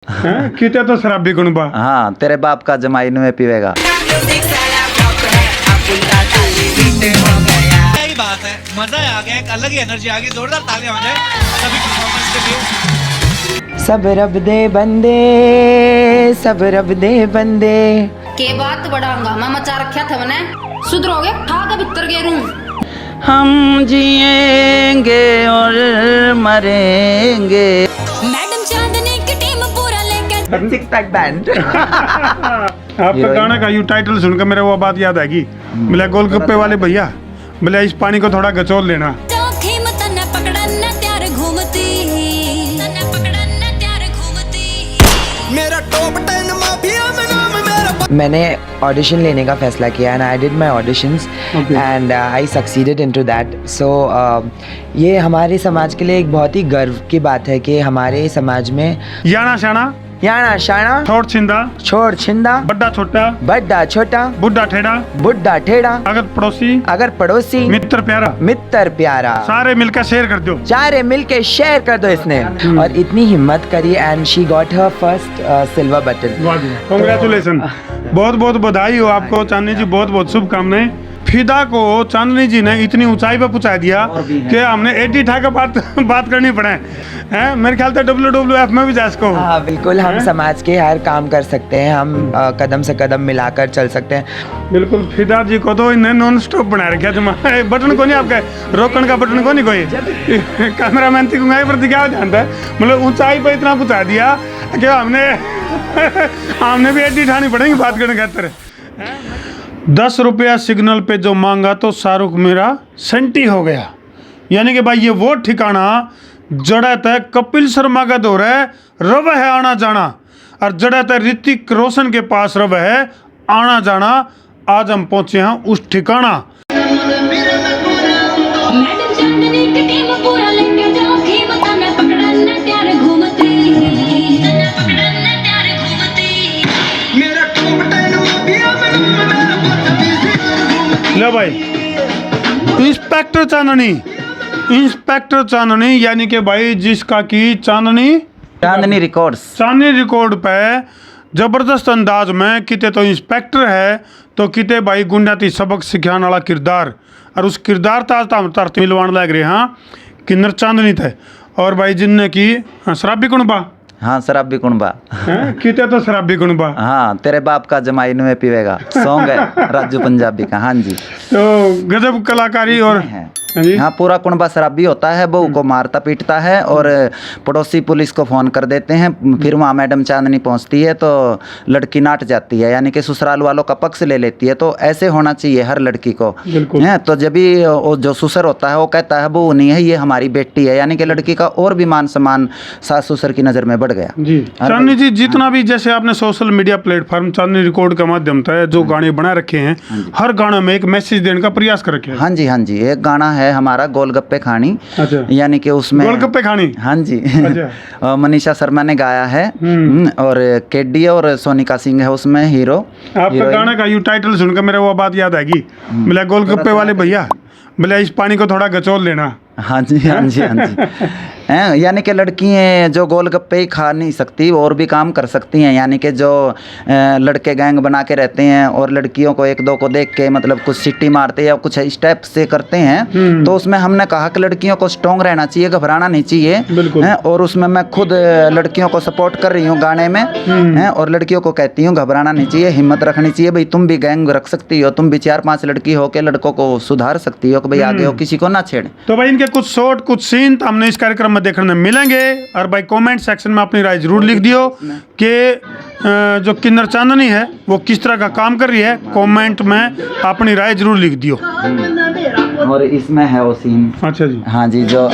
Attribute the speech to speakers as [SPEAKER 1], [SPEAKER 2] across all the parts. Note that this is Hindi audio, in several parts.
[SPEAKER 1] किते तो शराबी गुणबा।
[SPEAKER 2] हाँ, तेरे बाप का जमाई में पीवेगा।
[SPEAKER 3] यही बात है, मजा आ गया, एक अलग ही एनर्जी आ गई। जोरदार तालियां हो जाए सभी परफॉर्मेंस के लिए।
[SPEAKER 4] सब रब दे बंदे, सब रब दे बंदे।
[SPEAKER 5] के बात बड़ा हंगामा मचा रखा था मैंने। सुधरोगे ठा के भीतर गेरू।
[SPEAKER 2] हम जिएंगे और मरेंगे।
[SPEAKER 5] मैडम चांदनी की टीम पूरा लेके
[SPEAKER 4] सिक्स पैक बैंड।
[SPEAKER 1] आपका गाना का यू टाइटल सुनकर मेरे वो बात याद आएगी। बोले गोलगप्पे वाले भैया, बोले इस पानी को थोड़ा गचोल लेना।
[SPEAKER 5] जोखिम तन्ने पकड़न त्यार घूमती, तन्ने पकड़न त्यार घूमती।
[SPEAKER 3] मेरा टॉप 10 माफिया में नाम मेरा।
[SPEAKER 4] मैंने ऑडिशन लेने का फैसला किया and I did my auditions and I succeeded into that. So ये हमारे समाज के लिए एक बहुत ही गर्व की बात है कि हमारे समाज में
[SPEAKER 1] याना शाना,
[SPEAKER 4] याना शाना,
[SPEAKER 1] छोड़ छिंदा,
[SPEAKER 4] छोड़ छिंदा,
[SPEAKER 1] बड्डा छोटा,
[SPEAKER 4] बड्डा छोटा,
[SPEAKER 1] बुड्ढा ठेड़ा,
[SPEAKER 4] बुड्ढा ठेड़ा,
[SPEAKER 1] अगर पड़ोसी,
[SPEAKER 4] अगर पड़ोसी,
[SPEAKER 1] मित्र प्यारा,
[SPEAKER 4] मित्र प्यारा,
[SPEAKER 1] सारे मिलकर शेयर कर दो।
[SPEAKER 4] सारे मिलके शेयर कर दो इसने। और इतनी हिम्मत करी and she got her first silver button.
[SPEAKER 1] Congratulation, बहुत बहुत बधाई हो आपको चांदनी जी, बहुत बहुत शुभकामनाएं। फिदा को चांदनी जी ने इतनी ऊंचाई पर पहुंचा दिया कि हमने 80 ठा का बात करनी पड़े हैं। मेरे ख्याल से WWF में भी जा सको।
[SPEAKER 4] हाँ बिल्कुल, हम समाज के हर काम कर सकते हैं, हम कदम से कदम मिलाकर चल सकते हैं।
[SPEAKER 1] बिल्कुल, फिदा जी को तो इन्हें नॉन स्टॉप बना रखा जमा। बटन को नहीं आपका, रोकन का बटन को नहीं कोई। कैमरामैन थी प्रति क्या जानता है, मतलब ऊंचाई पर इतना पहुंचा दिया कि हमने भी 80 ठानी पड़ेगी बात करने के खातिर। 10 रुपया सिग्नल पे जो मांगा तो शाहरुख मेरा सेंटी हो गया। यानी कि भाई ये वो ठिकाना जड़ा तय कपिल शर्मा का दौर है, रव है आना जाना, और जड़ा तय ऋतिक रोशन के पास रव है आना जाना। आज हम पहुंचे हैं उस ठिकाना।
[SPEAKER 5] मैडम चांदनी की टीम पूरा लेके जोखिम तन्ने पकड़न त्यार घूमती, तन्ने पकड़न त्यार घूमती।
[SPEAKER 3] मेरा टॉप 10 माफिया में नाम मेरा।
[SPEAKER 1] ले भाई, इंस्पेक्टर चांदनी, इंस्पेक्टर चांदनी, यानी कि भाई जिसका की
[SPEAKER 2] चांदनी रिकॉर्ड्स,
[SPEAKER 1] चांदनी रिकॉर्ड पे जबरदस्त अंदाज में किते तो इंस्पेक्टर है तो किते भाई गुंडाती सबक सिखाने वाला किरदार, और उस किरदार तार मिलवान लग रहे। हाँ, किन्नर चांदनी थे और भाई जिनने की शराबी कुणबा।
[SPEAKER 2] हाँ शराबी कुणबा।
[SPEAKER 1] किते तो शराबी कुणबा।
[SPEAKER 2] हाँ, तेरे बाप का जमाई में पीवेगा सॉन्ग है राजू पंजाबी का। हाँ जी,
[SPEAKER 1] तो गजब कलाकारी। और
[SPEAKER 2] हाँ, पूरा कुणबा शराबी होता है, बहू को मारता पीटता है और पड़ोसी पुलिस को फ़ोन कर देते हैं। फिर वहाँ मैडम चांदनी पहुँचती है तो लड़की नाट जाती है, यानी कि ससुराल वालों का पक्ष ले लेती है। तो ऐसे होना चाहिए हर लड़की को है। तो जब भी वो जो ससुर होता है वो कहता है बहू नहीं है, ये हमारी बेटी है, यानी कि लड़की का और भी मान सम्मान सास ससुर की नज़र में बढ़ गया
[SPEAKER 1] जी। चांदनी जी, जितना भी जैसे आपने सोशल मीडिया प्लेटफॉर्म चांदनी रिकॉर्ड के माध्यम से जो गाने बना रखे हैं, हर गाने में एक मैसेज देने का प्रयास कर रखे हैं।
[SPEAKER 2] हाँ जी, हाँ जी, एक गाना है हमारा गोलगप्पे खानी।
[SPEAKER 1] अच्छा।
[SPEAKER 2] यानी कि उसमें
[SPEAKER 1] गोलगप्पे खानी।
[SPEAKER 2] हाँ जी।
[SPEAKER 1] अच्छा।
[SPEAKER 2] मनीषा शर्मा ने गाया है और केडी और सोनिका सिंह है उसमें हीरो।
[SPEAKER 1] आपका गाना का यू टाइटल सुनकर मेरे वो बात याद आएगी। बोले गोलगप्पे वाले भैया, बोले इस पानी को थोड़ा गचोल लेना।
[SPEAKER 2] हाँ जी, हाँ जी, हाँ जी। हैं, यानी कि लड़कियाँ जो गोलगप्पे ही खा नहीं सकती और भी काम कर सकती हैं। यानी कि जो लड़के गैंग बना के रहते हैं और लड़कियों को एक दो को देख के मतलब कुछ सिट्टी मारते या कुछ स्टेप से करते हैं, तो उसमें हमने कहा कि लड़कियों को स्ट्रॉन्ग रहना चाहिए, घबराना नहीं चाहिए हैं। और उसमें मैं खुद लड़कियों को सपोर्ट कर रही हूँ गाने में हैं, और लड़कियों को कहती हूँ घबराना नहीं चाहिए, हिम्मत रखनी चाहिए। भाई तुम भी गैंग रख सकती हो, तुम भी 4-5 लड़की हो के लड़कों को सुधार सकती हो कि भाई आगे हो किसी को ना छेड़े।
[SPEAKER 1] तो भाई इनके कुछ शॉर्ट कुछ सीन तो हमने इस कार्यक्रम में देखने मिलेंगे। और भाई कमेंट सेक्शन में अपनी राय जरूर लिख दियो कि जो किन्नर चांदनी है वो किस तरह का काम कर रही है। कमेंट में अपनी राय जरूर लिख दियो।
[SPEAKER 2] और इसमें है वो सीन।
[SPEAKER 1] अच्छा जी।
[SPEAKER 2] हाँ जी, जो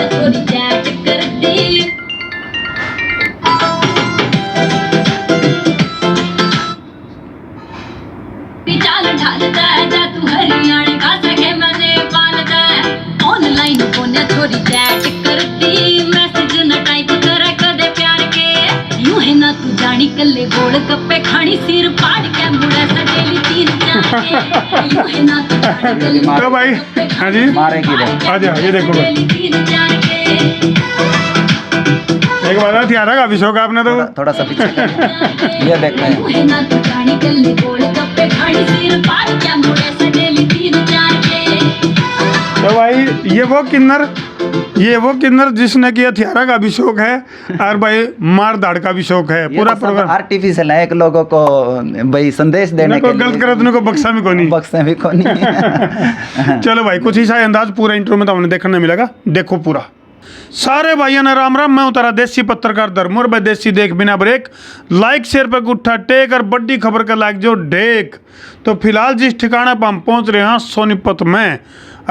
[SPEAKER 5] चाल ढालता है जा तू हरियाणा का सखे मैंने पालता है। ऑनलाइन कोने थोड़ी चैट करती, मैसेज न टाइप करे कदे प्यार के। यूं है ना तू जानी कल्ले गोलगप्पे खानी, सिर पाड़ के मुड़े सडेली 3-4 के। यूं है ना तू जानी कल्ले
[SPEAKER 1] तो भाई हाँ जी
[SPEAKER 2] मारेगी वो।
[SPEAKER 1] आजा ये देखो भाई।
[SPEAKER 5] 3-4 के।
[SPEAKER 1] एक बार हथियारा का भी शौक है आपने तो।
[SPEAKER 2] थोड़ा सा पीछे करिए। ये देखते हैं।
[SPEAKER 5] मुहे ना तू जानी कल्ले गोल गप्पे खानी सिर पार क्या मुड़े सडेली 3-4 के।
[SPEAKER 1] तो भाई ये वो किन्नर जिसने कि हथियारा का भी शौक है और भाई मार दाड़ का भी शौक है। पूरा प्रोग्राम
[SPEAKER 2] आर्टिफिशियल है, एक लोगों को भाई संदेश देने के
[SPEAKER 1] गलत करे तो बक्सा में कोनी
[SPEAKER 2] बक्से भी को नहीं।
[SPEAKER 1] चलो भाई कुछ ऐसा अंदाज पूरा इंट्रो में तो हमने देखने मिलेगा। देखो पूरा सारे भाइयों ने राम राम। मैं उतारा देसी पत्रकार धर्मोर भाई देसी देख बिना ब्रेक लाइक शेयर पे गुट्ठा टेक और बड़ी खबर का लाइक जो डेक। तो फिलहाल जिस ठिकाना पर हम पहुंच रहे हैं सोनीपत में,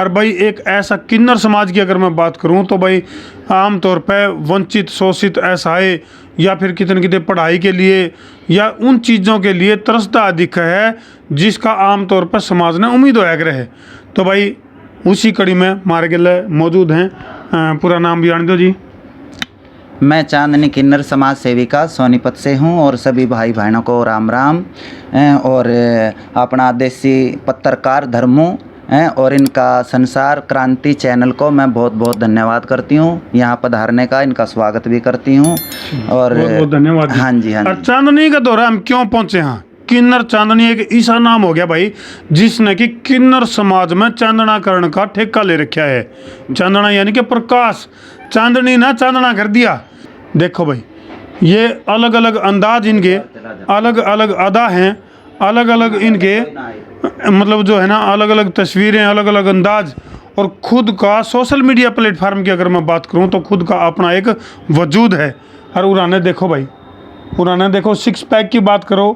[SPEAKER 1] और भाई एक ऐसा किन्नर समाज की अगर मैं बात करूं तो भाई आमतौर पे वंचित शोषित असहाय या फिर कितने कितने पढ़ाई के लिए या उन चीज़ों के लिए तरसता अधिक है जिसका आमतौर पर समाज ने उम्मीद होया रहे। तो भाई उसी कड़ी में हमारे गिले मौजूद हैं। पूरा नाम भी जान दो जी।
[SPEAKER 2] मैं चांदनी किन्नर समाज सेविका सोनीपत से हूं और सभी भाई बहनों को राम राम। और अपना देसी पत्रकार धर्मों और इनका संसार क्रांति चैनल को मैं बहुत बहुत धन्यवाद करती हूँ, यहाँ पधारने का इनका स्वागत भी करती हूँ। और
[SPEAKER 1] बहुत बहुत धन्यवाद।
[SPEAKER 2] हाँ जी हाँ
[SPEAKER 1] और
[SPEAKER 2] जी।
[SPEAKER 1] चांदनी का दौरा हम क्यों पहुंचे हैं? किन्नर चांदनी एक ऐसा नाम हो गया भाई जिसने कि किन्नर समाज में चांदनाकरण का ठेका ले रखा है। चांदना यानी कि प्रकाश, चांदनी ना चांदना कर दिया। देखो भाई ये अलग अलग अंदाज इनके, अलग अलग अदा हैं, अलग अलग इनके मतलब जो है ना अलग अलग तस्वीरें, अलग अलग अंदाज और खुद का सोशल मीडिया प्लेटफार्म की अगर मैं बात करूं तो खुद का अपना एक वजूद है। और उन्होंने देखो भाई, उन्होंने देखो 6 पैक की बात करो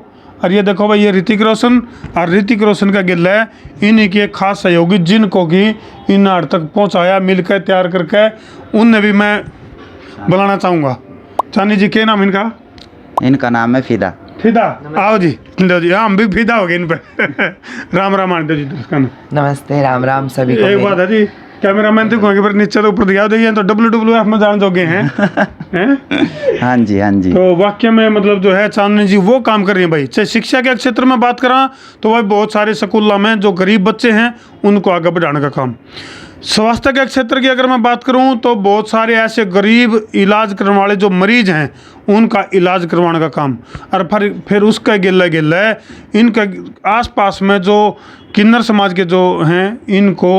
[SPEAKER 1] और ये देखो भाई ये ऋतिक रोशन और ऋतिक रोशन का गिल्ला है इन्हीं के खास सहयोगी जिनको कि इन आड़ तक पहुंचाया मिलकर तैयार करके, उनने भी मैं बुलाना चाहूँगा। चांदी जी क्या नाम इनका?
[SPEAKER 2] इनका नाम है फिदा।
[SPEAKER 1] फिदा, आओ जी लो जी, हम भी फिदा हो गए इन पे। राम राम आंटी जी इसका नाम।
[SPEAKER 4] नमस्ते, राम राम सभी को।
[SPEAKER 1] एक बात है जी, कैमरामैन तो कहोगे पर नीचे तो ऊपर दिखा देंगे तो WWF में जान जोगे हैं। हैं?
[SPEAKER 2] हाँ जी हाँ जी।
[SPEAKER 1] तो वाक्य में मतलब जो है चांदनी जी वो काम कर रही हैं भाई। चाहे शिक्षा के क्षेत्र में बात करा तो भाई बहुत सारे स्कूलों में जो गरीब बच्चे हैं उनको आगे बढ़ाने का काम। स्वास्थ्य के क्षेत्र की अगर मैं बात करूं तो बहुत सारे ऐसे गरीब इलाज करने वाले जो मरीज हैं उनका इलाज करवाने का काम। और फिर उसका गिल्ला इनका आसपास में जो किन्नर समाज के जो हैं इनको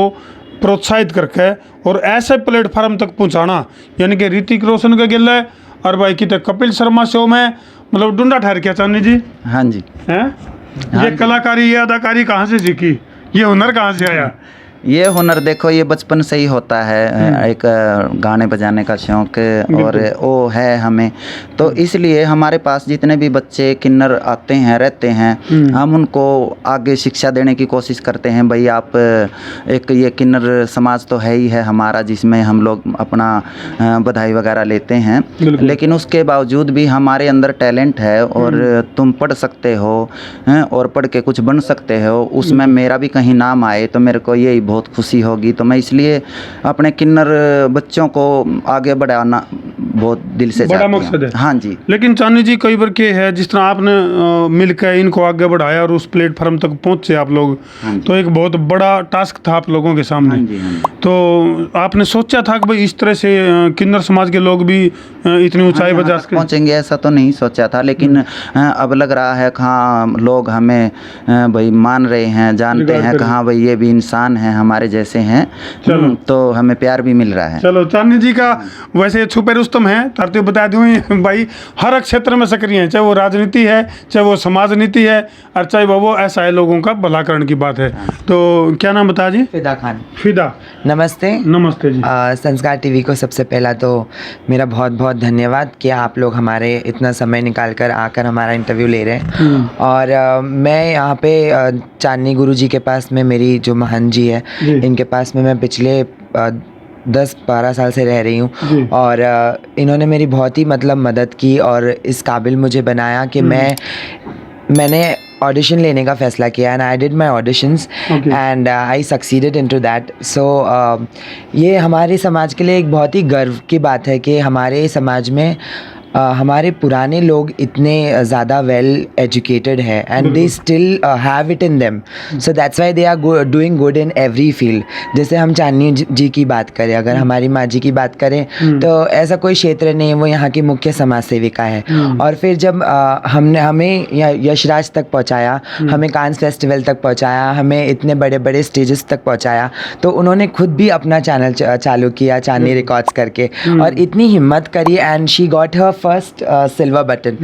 [SPEAKER 1] प्रोत्साहित करके और ऐसे प्लेटफार्म तक पहुंचाना, यानी कि ऋतिक रोशन का गिल्ला है और भाई कितने कपिल शर्मा शो में मतलब डूंडा ठहर गया चांदनी जी।
[SPEAKER 2] हाँ जी।
[SPEAKER 1] हैं ये कलाकारी, ये अदाकारी कहाँ से सीखी, ये हुनर कहाँ से आया?
[SPEAKER 2] ये हुनर देखो ये बचपन से ही होता है, एक गाने बजाने का शौक और वो है हमें। तो इसलिए हमारे पास जितने भी बच्चे किन्नर आते हैं रहते हैं हम उनको आगे शिक्षा देने की कोशिश करते हैं। भाई आप एक ये किन्नर समाज तो है ही है हमारा जिसमें हम लोग अपना बधाई वगैरह लेते हैं, लेकिन उसके बावजूद भी हमारे अंदर टैलेंट है और तुम पढ़ सकते हो और पढ़ के कुछ बन सकते हो, उसमें मेरा भी कहीं नाम आए तो मेरे को यही बहुत खुशी होगी। तो मैं इसलिए अपने किन्नर बच्चों को आगे बढ़ाना बहुत दिल से
[SPEAKER 1] बड़ा
[SPEAKER 2] चाहती
[SPEAKER 1] मकसद
[SPEAKER 2] हूं।
[SPEAKER 1] है।
[SPEAKER 2] हाँ जी।
[SPEAKER 1] लेकिन चांदनी जी कई बार क्या है जिस तरह आपने मिलकर इनको आगे बढ़ाया और उस प्लेटफार्म तक पहुंचे आप लोग, तो एक बहुत बड़ा टास्क था आप लोगों के सामने।
[SPEAKER 2] हाँ जी, हाँ जी।
[SPEAKER 1] तो आपने सोचा था कि भाई इस तरह से किन्नर समाज के लोग भी इतनी ऊंचाई पर जा सके?
[SPEAKER 2] पहुँचेंगे ऐसा तो नहीं सोचा था, लेकिन अब लग रहा है हाँ लोग हमें भाई मान रहे हैं, जानते हैं कि हाँ भाई ये भी इंसान है हमारे जैसे हैं। तो हमें प्यार भी मिल रहा है।
[SPEAKER 1] चलो चांदनी जी का वैसे छुपे रुस्तम है, तरते बता दूँ भाई हर क्षेत्र में सक्रिय है, चाहे वो राजनीति है, चाहे वो समाज नीति है और चाहे वो ऐसा है लोगों का भलाकरण की बात है। तो क्या नाम बता जी?
[SPEAKER 4] फिदा खान।
[SPEAKER 1] फिदा,
[SPEAKER 4] नमस्ते।
[SPEAKER 1] नमस्ते जी।
[SPEAKER 4] संस्कार टीवी को सबसे पहला तो मेरा बहुत बहुत धन्यवाद कि आप लोग हमारे इतना समय निकाल कर आकर हमारा इंटरव्यू ले रहे हैं। और मैं यहाँ पे चांदनी गुरुजी के पास में, मेरी जो महान जी है इनके पास में मैं पिछले 10-12 साल से रह रही हूँ और इन्होंने मेरी बहुत ही मतलब मदद की और इस काबिल मुझे बनाया कि मैंने ऑडिशन लेने का फ़ैसला किया and I did my auditions and I succeeded into that. So ये हमारे समाज के लिए एक बहुत ही गर्व की बात है कि हमारे समाज में हमारे पुराने लोग इतने ज़्यादा वेल एजुकेटेड है and they still have it in them, so that's why they are doing good in every field. जैसे हम चांदनी जी की बात करें, अगर हमारी माँ जी की बात करें तो ऐसा कोई क्षेत्र नहीं है, वो यहाँ की मुख्य समाज सेविका है। और फिर जब हमने हमें यशराज तक पहुँचाया, हमें कांस फेस्टिवल तक पहुँचाया, हमें इतने बड़े बड़े स्टेजेस तक पहुँचाया, तो उन्होंने खुद भी अपना चैनल चालू किया चांदनी रिकॉर्ड्स करके, और इतनी हिम्मत करी and she got her first silver button.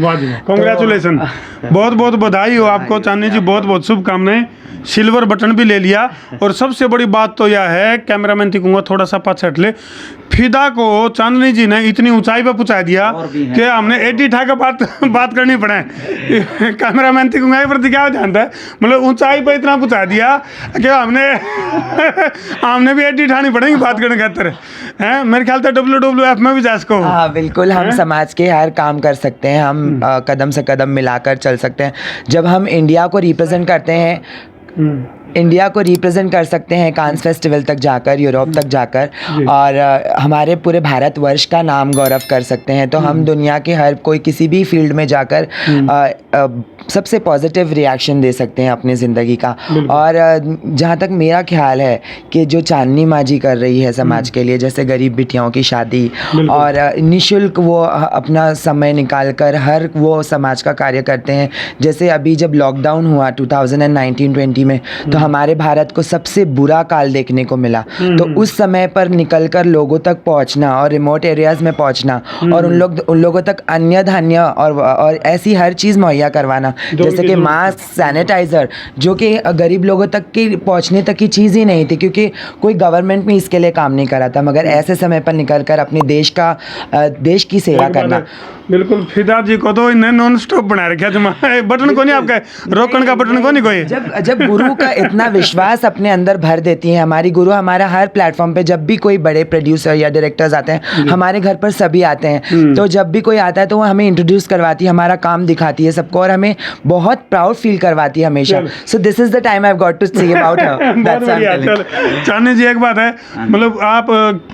[SPEAKER 1] Congratulation, बहुत बहुत बधाई हो आपको चांदनी जी, बहुत बहुत शुभकामनाएं। सिल्वर बटन भी ले लिया, और सबसे बड़ी बात तो यह है, कैमरामैन थी कहूँगा थोड़ा सा पास हट ले, फिदा को चांदनी जी ने इतनी ऊंचाई पे पहुंचा दिया कि हमने एडी ठा के बात करनी पड़े। कैमरामैन थी कहूँगा प्रति क्या जानता है, मतलब ऊंचाई पे इतना पहुंचा दिया कि हमने भी एडी ठानी पड़ेगी बात करने खातर हैं। मेरे ख्याल से WWF में भी जा सको।
[SPEAKER 4] हाँ बिल्कुल, हम समाज के हर काम कर सकते हैं, हम कदम से कदम मिलाकर चल सकते हैं। जब हम इंडिया को रिप्रेजेंट करते हैं, इंडिया को रिप्रेजेंट कर सकते हैं कांस फेस्टिवल तक जाकर, यूरोप तक जाकर, और हमारे पूरे भारतवर्ष का नाम गौरव कर सकते हैं, तो हम दुनिया के हर कोई किसी भी फील्ड में जाकर सबसे पॉजिटिव रिएक्शन दे सकते हैं अपनी ज़िंदगी का। और जहाँ तक मेरा ख्याल है कि जो चांदनी माँ जी कर रही है समाज के लिए, जैसे गरीब बिटियाओं की शादी, और निःशुल्क वो अपना समय निकाल कर हर वो समाज का कार्य करते हैं। जैसे अभी जब लॉकडाउन हुआ 2019-20 में, तो हमारे भारत को सबसे बुरा काल देखने को मिला, तो उस समय पर निकलकर लोगों तक पहुंचना और रिमोट एरियाज़ में पहुंचना, और उन लोगों तक अन्न धान्य और ऐसी हर चीज़ मुहैया करवाना, जैसे कि मास्क, सैनिटाइज़र, जो कि गरीब लोगों तक की पहुंचने तक की चीज़ ही नहीं थी, क्योंकि कोई गवर्नमेंट भी इसके लिए काम नहीं कर रहा था। मगर ऐसे समय पर निकलकर अपने देश की सेवा करना।
[SPEAKER 1] बिल्कुल, फिदा जी को तो इन्हें नॉन स्टॉप बना रखा जमा, बटन को नहीं आपका रोकने का बटन को नहीं कोई।
[SPEAKER 4] जब गुरु का इतना विश्वास अपने अंदर भर देती है हमारी गुरु, हमारा हर प्लेटफॉर्म पे जब भी कोई बड़े प्रोड्यूसर या डायरेक्टर्स आते हैं, हमारे घर पर सभी आते हैं, तो जब भी कोई आता है तो वो हमें इंट्रोड्यूस करवाती है, हमारा काम दिखाती है सबको, और हमें बहुत प्राउड फील करवाती है हमेशा। So this is the time I have got to say about her.
[SPEAKER 1] Chandni ji, एक बात है, मतलब आप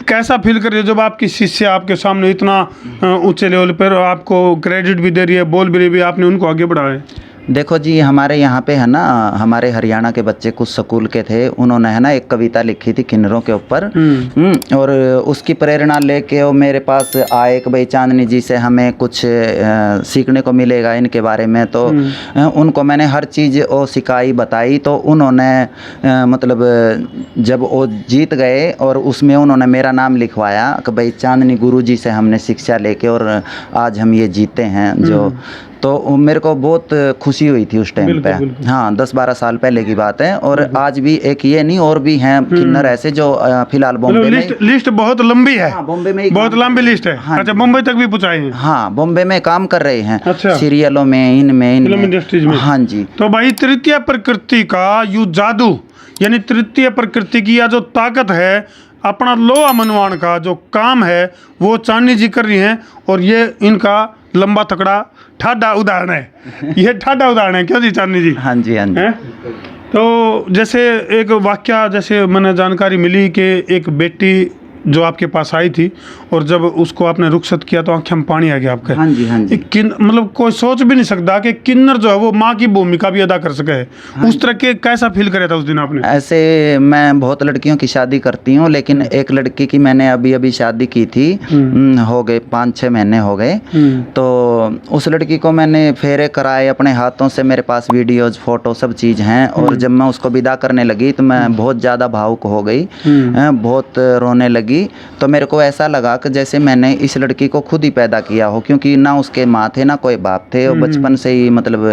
[SPEAKER 1] कैसा फील कर रहे हो जब आपकी शिष्य आपके सामने इतना ऊंचे लेवल पर आपको क्रेडिट भी दे रही है, बोल भी रही है, आपने उनको आगे बढ़ाया है?
[SPEAKER 2] देखो जी, हमारे यहाँ पे है ना, हमारे हरियाणा के बच्चे कुछ स्कूल के थे, उन्होंने है ना एक कविता लिखी थी किन्नरों के ऊपर, और उसकी प्रेरणा लेके वो मेरे पास आए कि भाई चांदनी जी से हमें कुछ सीखने को मिलेगा इनके बारे में। तो उनको मैंने हर चीज़ वो सिखाई, बताई, तो उन्होंने मतलब जब वो जीत गए और उसमें उन्होंने मेरा नाम लिखवाया कि भाई चांदनी गुरुजी से हमने शिक्षा लेके और आज हम ये जीते हैं जो, तो मेरे को बहुत खुशी हुई थी उस टाइम पे। हाँ, 10-12 साल पहले की बात है। और आज भी एक ये नहीं, और भी हैं किन्नर ऐसे जो फिलहाल बॉम्बे में,
[SPEAKER 1] लिस्ट बहुत लंबी है।
[SPEAKER 2] हाँ, बॉम्बे में
[SPEAKER 1] बहुत लंबी लिस्ट है।
[SPEAKER 2] हाँ,
[SPEAKER 1] अच्छा, बॉम्बे तक भी पहुंचाए हैं?
[SPEAKER 2] हाँ, बॉम्बे में काम कर रहे हैं।
[SPEAKER 1] अच्छा।
[SPEAKER 2] सीरियलों में, इनमें
[SPEAKER 1] फिल्म इंडस्ट्रीज में।
[SPEAKER 2] हाँ जी।
[SPEAKER 1] तो भाई, तृतीय प्रकृति का यू जादू, यानी तृतीय प्रकृति की या जो ताकत है, अपना लोहा मनवान का जो काम है, वो चांदनी जी कर रही हैं, और ये इनका लंबा तकड़ा ठाडा उदाहरण है। ये ठाडा उदाहरण है, क्यों जी चांदनी जी?
[SPEAKER 2] हाँ जी, हाँ जी।
[SPEAKER 1] तो जैसे एक वाक्य, जैसे मैंने जानकारी मिली कि एक बेटी जो आपके पास आई थी, और जब उसको आपने रुखसत किया तो आंखें में पानी आ गया आपके।
[SPEAKER 2] हाँ जी, हाँ जी।
[SPEAKER 1] मतलब कोई सोच भी नहीं सकता कि किन्नर जो है वो माँ की भूमिका भी अदा कर सके।
[SPEAKER 2] हाँ,
[SPEAKER 1] उस तरह के कैसा फील करे था उस दिन आपने?
[SPEAKER 2] ऐसे मैं बहुत लड़कियों की शादी करती हूँ, लेकिन एक लड़की की मैंने अभी शादी की थी, हो गए 5-6 महीने हो गए। तो उस लड़की को मैंने फेरे कराए अपने हाथों से, मेरे पास वीडियोज, फोटो सब चीज़ हैं। और जब मैं उसको विदा करने लगी तो मैं बहुत ज़्यादा भावुक हो गई, बहुत रोने लगी। तो मेरे को ऐसा लगा कि जैसे मैंने इस लड़की को खुद ही पैदा किया हो, क्योंकि ना उसके माँ थे ना कोई बाप थे, और बचपन से ही मतलब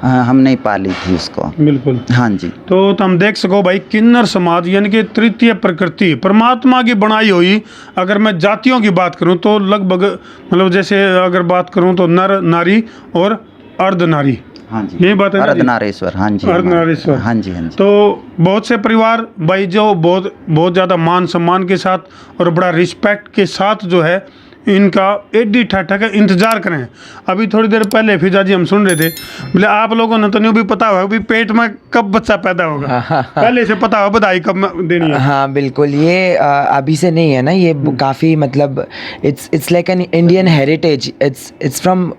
[SPEAKER 2] हमने ही पाली थी उसको। बिल्कुल, हाँ जी।
[SPEAKER 1] तो हम देख सको भाई, किन्नर समाज यानी कि तृतीय प्रकृति परमात्मा की बनाई हुई। अगर मैं जातियों की बात करूं तो लगभग, मतलब जैसे अगर बात करूं तो नर, नारी और अर्धनारी।
[SPEAKER 2] हाँ जी,
[SPEAKER 1] यही बात है।
[SPEAKER 2] अर्धनारीश्वर। हाँ जी,
[SPEAKER 1] अर्धनारीश्वर।
[SPEAKER 2] हाँ जी, हाँ जी।
[SPEAKER 1] तो बहुत से परिवार भाई जो बहुत ज़्यादा मान सम्मान के साथ और बड़ा रिस्पेक्ट के साथ जो है इनका एडी ठाठा का इंतजार करें। अभी थोड़ी देर पहले फिजा जी हम सुन रहे थे, बोले आप लोगों ने तो नहीं भी पता होगा भी पेट में कब बच्चा पैदा होगा, पहले से पता हो बधाई कब देनी है।
[SPEAKER 4] हाँ बिल्कुल, ये अभी से नहीं है ना, ये काफ़ी मतलब it's like an Indian heritage, it's from,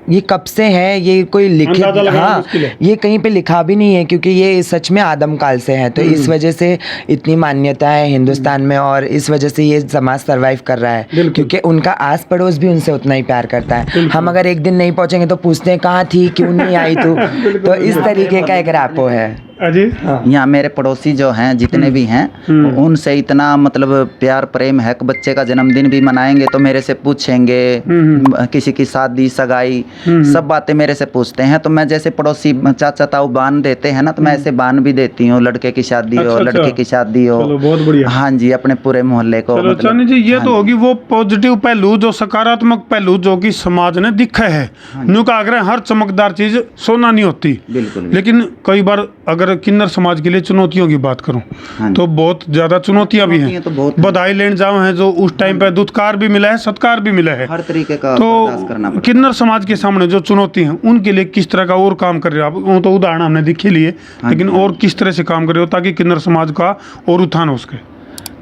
[SPEAKER 4] ये कब से है ये कोई लिखित,
[SPEAKER 1] अंदाजा लगाना
[SPEAKER 4] हाँ
[SPEAKER 1] मुश्किल है।
[SPEAKER 4] ये कहीं पे लिखा भी नहीं है, क्योंकि ये सच में आदम काल से है, तो इस वजह से इतनी मान्यता है हिंदुस्तान में, और इस वजह से ये समाज सरवाइव कर रहा है, क्योंकि उनका आस पड़ोस भी उनसे उतना ही प्यार करता है। हम अगर एक दिन नहीं पहुंचेंगे तो पूछते हैं कहाँ थी, क्यों नहीं आई तू, तो इस तरीके का एक रैपो है।
[SPEAKER 1] अजी
[SPEAKER 2] यहाँ मेरे पड़ोसी जो हैं जितने भी हैं, उनसे इतना मतलब प्यार प्रेम है कि बच्चे का जन्मदिन भी मनाएंगे तो मेरे से पूछेंगे, किसी की शादी सगाई सब बातें मेरे से पूछते हैं। तो मैं जैसे पड़ोसी चाचा ताऊ बान देते हैं ना, तो मैं ऐसे बान भी देती हूँ, लड़के की शादी हो,
[SPEAKER 1] अच्छा,
[SPEAKER 2] लड़के की शादी हो।
[SPEAKER 1] चलो बहुत बढ़िया।
[SPEAKER 2] हाँ जी, अपने पूरे मोहल्ले को
[SPEAKER 1] चलो चांदी जी, ये तो होगी वो पॉजिटिव पहलू, जो सकारात्मक पहलू जो कि समाज ने दिखा है। न्यू का आग्रह हर चमकदार चीज सोना नहीं होती,
[SPEAKER 2] बिल्कुल।
[SPEAKER 1] लेकिन कई बार अगर किन्नर समाज के लिए चुनौतियों की बात करूं तो बहुत ज्यादा चुनौतियां भी हैं।
[SPEAKER 2] तो बहुत
[SPEAKER 1] बधाई लेने जाओ हैं जो उस टाइम पे दुत्कार भी मिला है, सत्कार भी मिला है।
[SPEAKER 2] हर तरीके का बर्दाश्त करना
[SPEAKER 1] तो
[SPEAKER 2] पड़ता
[SPEAKER 1] किन्नर समाज के सामने जो चुनौती हैं उनके लिए किस तरह का और काम कर रहे हो आप? वो तो उदाहरण हमने दिखे लिए, लेकिन और किस तरह से काम कर रहे हो ताकि किन्नर समाज का और उत्थान हो सके?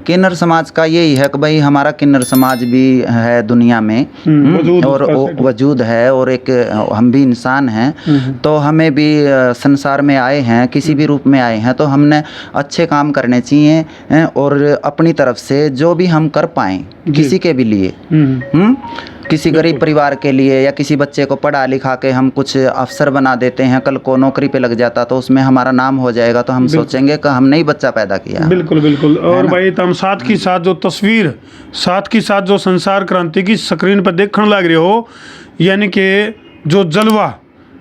[SPEAKER 2] किन्नर समाज का यही है कि भाई हमारा किन्नर समाज भी है दुनिया में,
[SPEAKER 1] वजूद
[SPEAKER 2] और
[SPEAKER 1] उसका
[SPEAKER 2] वजूद है, और एक हम भी इंसान हैं, तो हमें भी संसार में आए हैं, किसी भी रूप में आए हैं, तो हमने अच्छे काम करने चाहिए, और अपनी तरफ से जो भी हम कर पाएँ किसी के भी लिए, किसी गरीब परिवार के लिए, या किसी बच्चे को पढ़ा लिखा के हम कुछ अफसर बना देते हैं, कल को नौकरी पे लग जाता तो उसमें हमारा नाम हो जाएगा, तो हम सोचेंगे कि हमने ही बच्चा पैदा किया।
[SPEAKER 1] बिल्कुल बिल्कुल। और भाई तुम साथ की साथ जो तस्वीर, साथ की साथ जो संसार क्रांति की स्क्रीन पर देखने लग रहे हो, यानी कि जो जलवा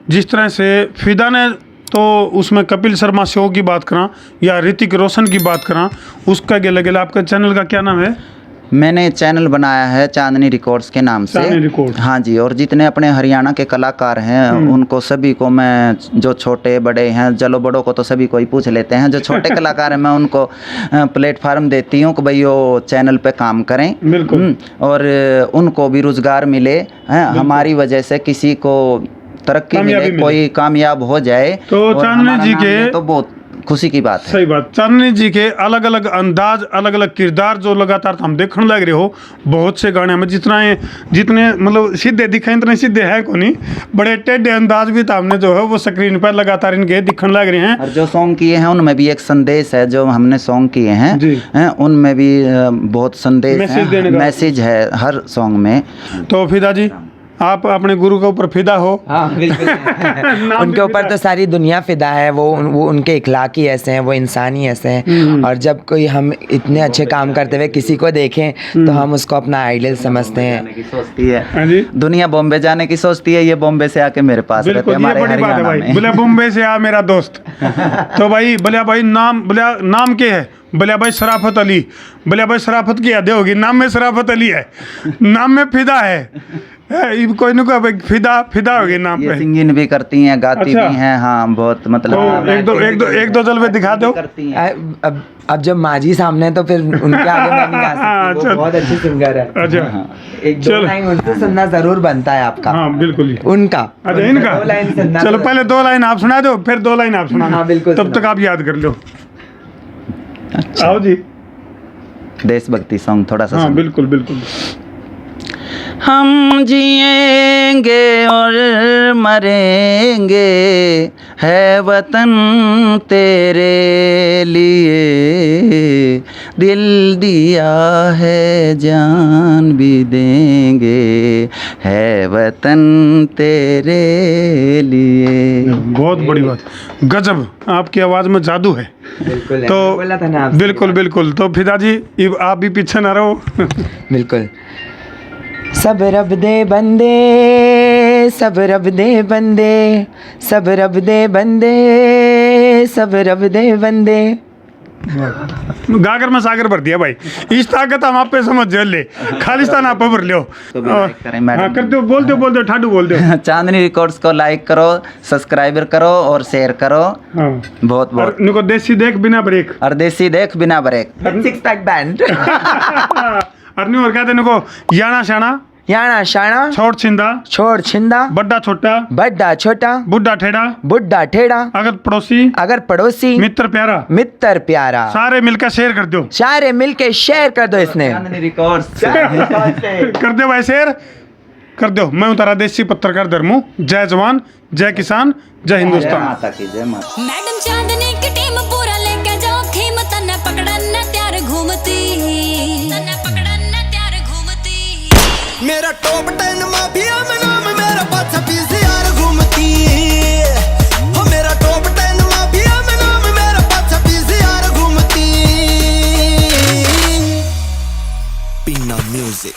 [SPEAKER 1] जिस तरह से फिदा ने, तो उसमें कपिल शर्मा शो की बात करा या ऋतिक रोशन की बात करा, उसका गेला गेला आपका चैनल का क्या नाम है?
[SPEAKER 2] मैंने चैनल बनाया है चांदनी रिकॉर्ड्स के नाम से।
[SPEAKER 1] चांदनी रिकॉर्ड्स।
[SPEAKER 2] हाँ जी, और जितने अपने हरियाणा के कलाकार हैं उनको सभी को मैं, जो छोटे बड़े हैं, चलो बड़ों को तो सभी को ही पूछ लेते हैं, जो छोटे कलाकार हैं मैं उनको प्लेटफार्म देती हूँ कि भाई वो चैनल पे काम करें।
[SPEAKER 1] बिल्कुल।
[SPEAKER 2] और उनको भी रोजगार मिले, हमारी वजह से किसी को तरक्की मिले, कोई कामयाब हो जाए,
[SPEAKER 1] तो
[SPEAKER 2] और
[SPEAKER 1] चांदनी
[SPEAKER 2] हमारा
[SPEAKER 1] जी
[SPEAKER 2] नाम
[SPEAKER 1] के
[SPEAKER 2] ले तो बहुत खुशी की बात है।
[SPEAKER 1] सही बात। चांदनी जी के अलग अलग अंदाज, अलग अलग किरदार जो लगातार हम देखने लग रहे हो, बहुत से गाने में जितने मतलब सीधे दिखे इतने सीधे है को नहीं, बड़े टेढ़े अंदाज भी हमने जो है वो स्क्रीन पर लगातार इनके दिखने लग रहे हैं।
[SPEAKER 2] और जो सॉन्ग किए हैं उनमें भी एक संदेश है, जो हमने सॉन्ग किए हैं उनमें भी बहुत संदेश है, मैसेज है हर सॉन्ग में।
[SPEAKER 1] तो फिदा जी, आप अपने गुरु के ऊपर फिदा हो?
[SPEAKER 4] हाँ बिल्कुल। उनके ऊपर तो सारी दुनिया फिदा है, वो उनके इखलाक ही ऐसे हैं, वो इंसान ही ऐसे हैं, और जब कोई हम इतने अच्छे काम करते हुए किसी को देखें तो हम उसको अपना आइडल समझते हैं।
[SPEAKER 2] सोचती है दुनिया बॉम्बे जाने की सोचती है, ये बॉम्बे से आके मेरे पास रहते हैं, हमारे हरियाणा में।
[SPEAKER 1] बोले बॉम्बे से आ मेरा दोस्त। तो भाई बोलिया भाई नाम क्या है? बोलिया भाई शराफत अली। बोलिया भाई शराफत की यादें होगी, नाम में शराफत अली है, नाम में फिदा है। कोई न कोई फिदा होगी नाम पे।
[SPEAKER 2] सिंगिंग भी करती हैं, गाती भी हैं। हाँ बहुत मतलब
[SPEAKER 1] एक दो जलवे दिखा दो।
[SPEAKER 4] अब जब माजी सामने तो फिर उनके आगे मैं नहीं गा सकती, वो बहुत अच्छी सिंगर है।
[SPEAKER 1] अच्छा,
[SPEAKER 4] एक दो लाइन उनसे सुनना जरूर बनता है आपका।
[SPEAKER 1] हाँ बिल्कुल।
[SPEAKER 4] उनका
[SPEAKER 1] अच्छा, इनका
[SPEAKER 4] 2 लाइन सुनना।
[SPEAKER 1] चलो पहले 2 लाइन आप सुना दो, फिर 2 लाइन आप सुना।
[SPEAKER 4] हाँ बिल्कुल,
[SPEAKER 1] तब तक आप याद कर लो। आओ जी।
[SPEAKER 2] देशभक्ति सॉन्ग थोड़ा सा।
[SPEAKER 1] हाँ बिल्कुल बिल्कुल।
[SPEAKER 2] हम जिएंगे और मरेंगे, है वतन तेरे लिए, दिल दिया है जान भी देंगे, है वतन तेरे लिए।
[SPEAKER 1] बहुत बड़ी बात, गजब, आपकी आवाज़ में जादू है।
[SPEAKER 4] बिल्कुल,
[SPEAKER 1] तो
[SPEAKER 4] बोला था ना आपसे।
[SPEAKER 1] बिल्कुल बिल्कुल। तो फिदा जी आप भी पीछे ना रहो।
[SPEAKER 4] बिल्कुल। सब रब दे बंदे, सब रब दे बंदे, सब रब दे बंदे, सब रब दे बंदे।
[SPEAKER 1] गागर में सागर भर दिया भाई, इस ताकत हम आप पे समझ ले, खालिस्तान आप भर लो।
[SPEAKER 2] तो भी लाइक करें मैडम।
[SPEAKER 1] हाँ करते हो, बोलते हो ठाडू बोलते हो।
[SPEAKER 2] चांदनी रिकॉर्ड्स को लाइक करो, सब्सक्राइबर करो और शेयर करो।
[SPEAKER 1] हाँ
[SPEAKER 2] बहुत बहुत।
[SPEAKER 1] इनको देसी देख बिना ब्रेक,
[SPEAKER 2] और देसी देख बिना ब्रेक।
[SPEAKER 4] 6 pack band.
[SPEAKER 1] अरनी और कहते इनको याना शाना
[SPEAKER 4] याना शाना
[SPEAKER 1] छोड़ छिंदा
[SPEAKER 4] छोड़ छिंदा
[SPEAKER 1] बड्डा छोटा
[SPEAKER 4] बड्डा छोटा
[SPEAKER 1] बुढ़ा ठेड़ा
[SPEAKER 4] बुड्ढा ठेड़ा
[SPEAKER 1] अगर पड़ोसी
[SPEAKER 4] अगर पड़ोसी
[SPEAKER 1] मित्र प्यारा
[SPEAKER 4] मित्र प्यारा
[SPEAKER 1] सारे मिलकर शेयर कर दो
[SPEAKER 4] सारे मिलके शेयर कर दो इसने
[SPEAKER 1] कर दो भाई शेयर कर दो। मैं हूँ तारा देसी पत्रकार धर्मू। जय जवान जय किसान जय हिंदुस्तान।
[SPEAKER 2] माता की जय माता।
[SPEAKER 5] मैडम चांदनी की टीम पूरा लेके जाओ खीम तन्ने पकड़न त्यार घूमती
[SPEAKER 6] मेरा टॉप 10 माफिया में नाम मेरा 25 यार घूमती हो। मेरा टॉप 10 माफिया में नाम मेरा 25 यार घूमती। पीना म्यूजिक।